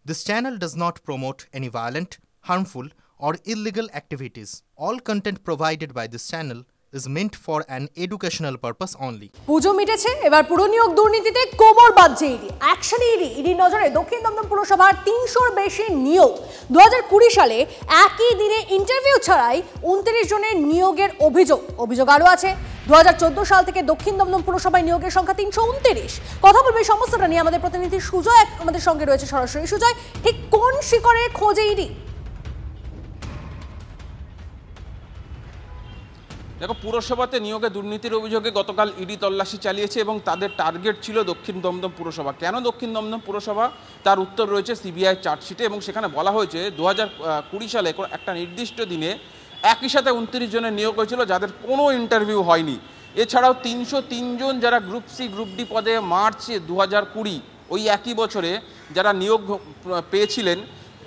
This channel does not promote any violent, harmful, or illegal activities. All content provided by this channel is meant for an educational purpose only. পুজো মিটেছে, এবার পুরনিয়োগ দুর্নীতিতে কোমর বাঁধছে ED. অ্যাকশনে ইডির নজরে দক্ষিণ দমদম পুরসভার ৩০০-র বেশি নিয়োগ। ২০২০ সালে একই দিনে ইন্টারভিউ ছাড়াই ২৯ জনের নিয়োগের অভিযোগ আরও আছে। ২০১৪ সাল থেকে দক্ষিণ দমদম পুরসভায় নিয়োগের সংখ্যা ৩২৯। কথা বলবে এই সমস্যাটা নিয়ে আমাদের প্রতিনিধি সুজয় আমাদের সঙ্গে রয়েছে সরাসরি। সুজয়, ঠিক কোন শিকড়ের খোঁজে ইডি? দেখো, পুরসভাতে নিয়োগে দুর্নীতির অভিযোগে গতকাল ইডি তল্লাশি চালিয়েছে এবং তাদের টার্গেট ছিল দক্ষিণ দমদম পুরসভা। কেন দক্ষিণ দমদম পুরসভা, তার উত্তর রয়েছে সিবিআই চার্জশিটে এবং সেখানে বলা হয়েছে ২০২০ সালে একটা নির্দিষ্ট দিনে একই সাথে ২৯ জনের নিয়োগ হয়েছিল যাদের কোনো ইন্টারভিউ হয়নি। এছাড়াও ৩০৩ জন যারা গ্রুপ সি গ্রুপ ডি পদে মার্চ ২০২০ ওই একই বছরে যারা নিয়োগ পেয়েছিলেন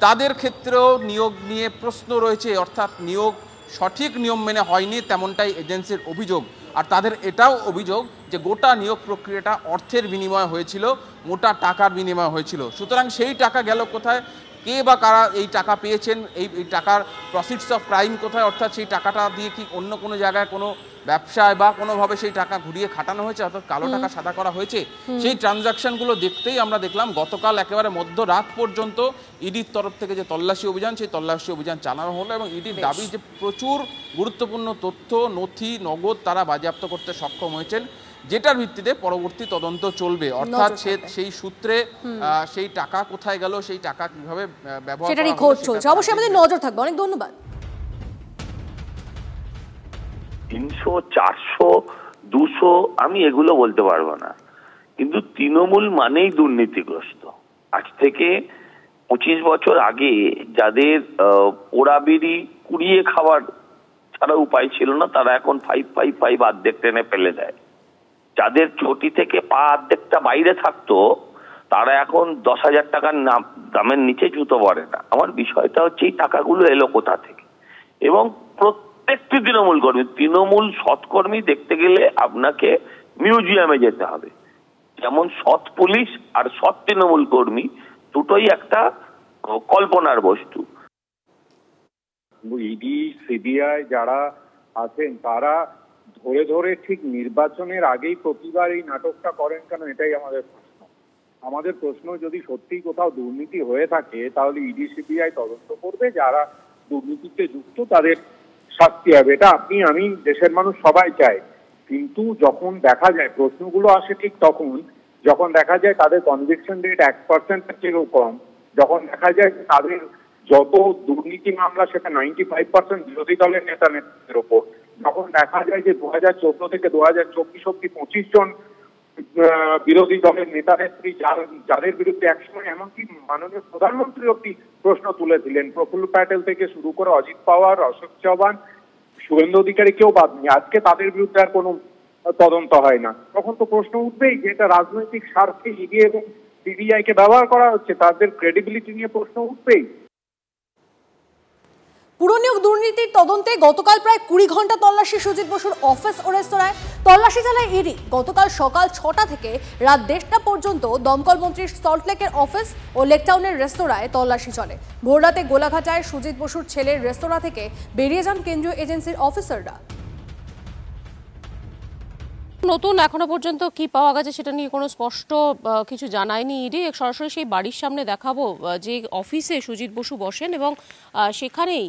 তাদের ক্ষেত্রেও নিয়োগ নিয়ে প্রশ্ন রয়েছে, অর্থাৎ নিয়োগ সঠিক নিয়ম মেনে হয়নি তেমনটাই এজেন্সির অভিযোগ। আর তাদের এটাও অভিযোগ যে গোটা নিয়োগ প্রক্রিয়াটা অর্থের বিনিময় হয়েছিল, মোটা টাকার বিনিময় হয়েছিল। সুতরাং সেই টাকা গেল কোথায়, কে বা কারা এই টাকা পেয়েছেন, এই টাকার প্রসিডস অফ ক্রাইম কোথায়, অর্থাৎ সেই টাকাটা দিয়ে কি অন্য কোনো জায়গায় কোনো ব্যবসায় বা কোনোভাবে সেই টাকা ঘুরিয়ে খাটানো হয়েছে, অর্থাৎ কালো টাকা সাদা করা হয়েছে, সেই ট্রানজাকশনগুলো দেখতেই আমরা দেখলাম গতকাল একেবারে মধ্যরাত পর্যন্ত ইডির তরফ থেকে যে তল্লাশি অভিযান, সেই তল্লাশি অভিযান চালানো হলো এবং ইডির দাবি যে প্রচুর গুরুত্বপূর্ণ তথ্য, নথি, নগদ তারা বাজেয়াপ্ত করতে সক্ষম হয়েছেন, যেটার ভিত্তিতে পরবর্তী তদন্ত চলবে। অর্থাৎ সেই সূত্রে সেই টাকা কোথায় গেল, সেই টাকা কিভাবে ব্যবহার করা হলো খোঁজ চলছে। অবশ্যই আমাদের নজর থাকবে। অনেক ধন্যবাদ। ৩০০, ৪০০, ২০০ আমি এগুলো বলতে পারবো না, কিন্তু তৃণমূল মানেই দুর্নীতিগ্রস্ত। আজ থেকে ২৫ বছর আগে যাদের পোড়াবিড়ি কুড়িয়ে খাওয়ার ছাড়া উপায় ছিল না, তারা এখন 5 অর্ধেক টেনে ফেলে দেয়। যাদের চটি থেকে পা অর্ধেকটা বাইরে থাকতো তারা এখন ১০,০০০ টাকার দামের নিচে জুতো পরে না। আমার বিষয়টা হচ্ছে এই টাকাগুলো এলো কোথা থেকে, এবং প্রত্যেকটি তৃণমূল সৎকর্মী দেখতে গেলে আপনাকে মিউজিয়ামে যেতে হবে। যেমন সৎ পুলিশ আর সৎ তৃণমূল কর্মী দুটোই একটা কল্পনার বস্তু। ইডি, সিবিআই যারা আছেন তারা ধরে ধরে ঠিক নির্বাচনের আগেই প্রতিবার এই নাটকটা করেন কেন, এটাই আমাদের প্রশ্ন। যদি সত্যি কোথাও দুর্নীতি হয়ে থাকে তাহলে ইডি, সিবিআই তদন্ত করবে, যারা দুর্নীতিতে যুক্ত তাদের শাস্তি হবে। এটা আপনি আমি দেশের মানুষ সবাই চায়। কিন্তু যখন দেখা যায় প্রশ্নগুলো আসে ঠিক তখন, যখন দেখা যায় তাদের কনভিকশন রেট 1% থেকেও কম, যখন দেখা যায় তাদের যত দুর্নীতি মামলা সেটা 95% বিরোধী দলের নেতা নেত্রীদের ওপর, যখন দেখা যায় যে ২০১৪ থেকে ২০২৪ অব্দি ২৫ জন বিরোধী দলের নেতা নেত্রী যাদের বিরুদ্ধে একসময় এমনকি মাননীয় প্রধানমন্ত্রী অব্দি প্রশ্ন তুলেছিলেন, প্রফুল্ল প্যাটেল থেকে শুরু করে অজিত পাওয়ার, অশোক চৌহান, শুভেন্দু অধিকারী, কেউ বাদ নেই, আজকে তাদের বিরুদ্ধে আর কোনো তদন্ত হয় না। তখন তো প্রশ্ন উঠবেই যে এটা রাজনৈতিক স্বার্থে ইডি এবং সিবিআই কে ব্যবহার করা হচ্ছে, তাদের ক্রেডিবিলিটি নিয়ে প্রশ্ন উঠবেই। পুরনিয়োগ দুর্নীতির তদন্তে গতকাল প্রায় ২০ ঘন্টা তল্লাশি সুজিত বসুর অফিস ও রেস্তোরাঁয়। তল্লাশি চালায় ইডি। গতকাল সকাল ৬টা থেকে রাত ১:৩০ পর্যন্ত দমকল মন্ত্রীর সল্টলেকের অফিস ও লেকটাউনের রেস্তোরাঁয় তল্লাশি চলে। ভোররাতে গোলাঘাটায় সুজিত বসুর ছেলের রেস্তোরাঁ থেকে বেরিয়ে যান কেন্দ্রীয় এজেন্সির অফিসাররা। নতুন এখনো পর্যন্ত কি পাওয়া গেছে সেটা নিয়ে কোনো স্পষ্ট কিছু জানায়নি ইডি। সরাসরি সেই বাড়ির সামনে দেখাবো যে অফিসে সুজিত বসু বসেন এবং সেখানেই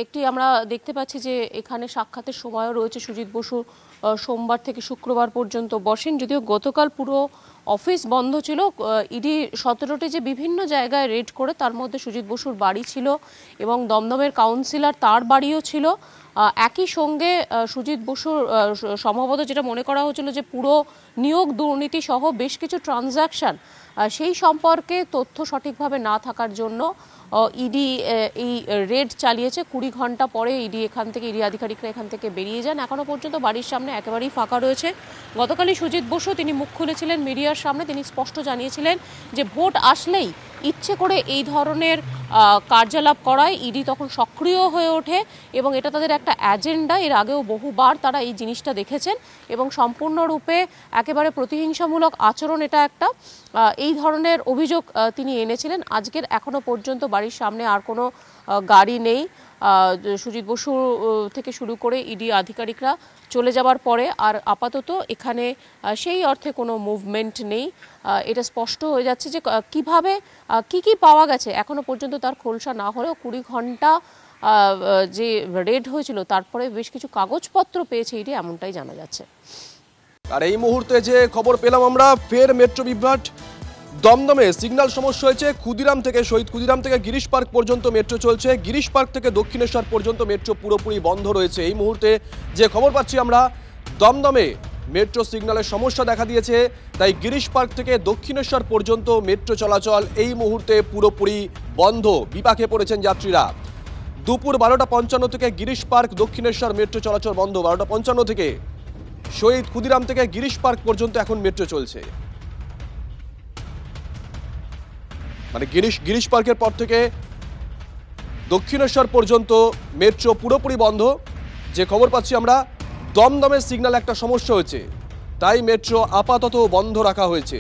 একটি আমরা দেখতে পাচ্ছি যে এখানে সাক্ষাতের সময়ও রয়েছে। সুজিত বসু সোমবার থেকে শুক্রবার পর্যন্ত বসেন, যদিও গতকাল পুরো অফিস বন্ধ ছিল। ইডি ১৭টি যে বিভিন্ন জায়গায় রেড করে তার মধ্যে সুজিত বসুর বাড়ি ছিল এবং দমদমের কাউন্সিলর তার বাড়িও ছিল। একই সঙ্গে সুজিত বসুর সম্ভবত যেটা মনে করা হচ্ছিল যে পুরো নিয়োগ দুর্নীতি সহ বেশ কিছু ট্রানজাকশন সেই সম্পর্কে তথ্য সঠিকভাবে না থাকার জন্য ইডি এই রেড চালিয়েছে। ২০ ঘন্টা পরে ইডি আধিকারিকরা এখান থেকে বেরিয়ে যান। এখনো পর্যন্ত বাড়ির সামনে একেবারেই ফাঁকা রয়েছে। গতকালই সুজিত বসু তিনি মুখ খুলেছিলেন মিডিয়ার সামনে, তিনি স্পষ্ট জানিয়েছিলেন যে ভোট আসলেই ইচ্ছে করে এই ধরনের কার্যকলাপ করায় ইডি তখন সক্রিয় হয়ে ওঠে এবং এটা তাদের একটা এজেন্ডা। এর আগেও বহুবার তারা এই জিনিসটা দেখেছেন এবং সম্পূর্ণরূপে একেবারে প্রতিহিংসামূলক আচরণ এটা একটা। এই ধরনের অভিযোগ তিনি এনেছিলেন। আজকের এখনো পর্যন্ত বাড়ির সামনে আর কোনো গাড়ি নেই। সুজিত বসু থেকে শুরু করে ইডি আধিকারিকরা চলে যাবার পরে আর আপাতত এখানে সেই অর্থে কোনো মুভমেন্ট নেই। এটা স্পষ্ট হয়ে যাচ্ছে যে কিভাবে কি পাওয়া গেছে এখনো পর্যন্ত তার খোলসা না হলেও 20 ঘন্টা যে রেড হয়েছিল তারপরে বেশ কিছু কাগজপত্র পেয়েছে ইডি, এমনটাই জানা যাচ্ছে। আর এই মুহূর্তে যে খবর পেলাম আমরা, ফের মেট্রো বিভ্রাট। দমদমে সিগন্যাল সমস্যা হয়েছে। ক্ষুদিরাম থেকে শহীদ ক্ষুদিরাম থেকে গিরিশ পার্ক পর্যন্ত মেট্রো চলছে, গিরিশ পার্ক থেকে দক্ষিণেশ্বর পর্যন্ত মেট্রো পুরোপুরি বন্ধ রয়েছে। এই মুহূর্তে যে খবর পাচ্ছি আমরা, দমদমে মেট্রো সিগন্যালের সমস্যা দেখা দিয়েছে, তাই গিরিশ পার্ক থেকে দক্ষিণেশ্বর পর্যন্ত মেট্রো চলাচল এই মুহূর্তে পুরোপুরি বন্ধ। বিপাকে পড়েছেন যাত্রীরা। দুপুর 12:55 থেকে গিরিশ পার্ক দক্ষিণেশ্বর মেট্রো চলাচল বন্ধ। 12:55 থেকে শহীদ ক্ষুদিরাম থেকে গিরিশ পার্ক পর্যন্ত এখন মেট্রো চলছে। মানে গিরিশ পার্কের পর থেকে দক্ষিণেশ্বর পর্যন্ত মেট্রো পুরোপুরি বন্ধ। যে খবর পাচ্ছি আমরা, দমদমের সিগন্যাল একটা সমস্যা হয়েছে, তাই মেট্রো আপাতত বন্ধ রাখা হয়েছে।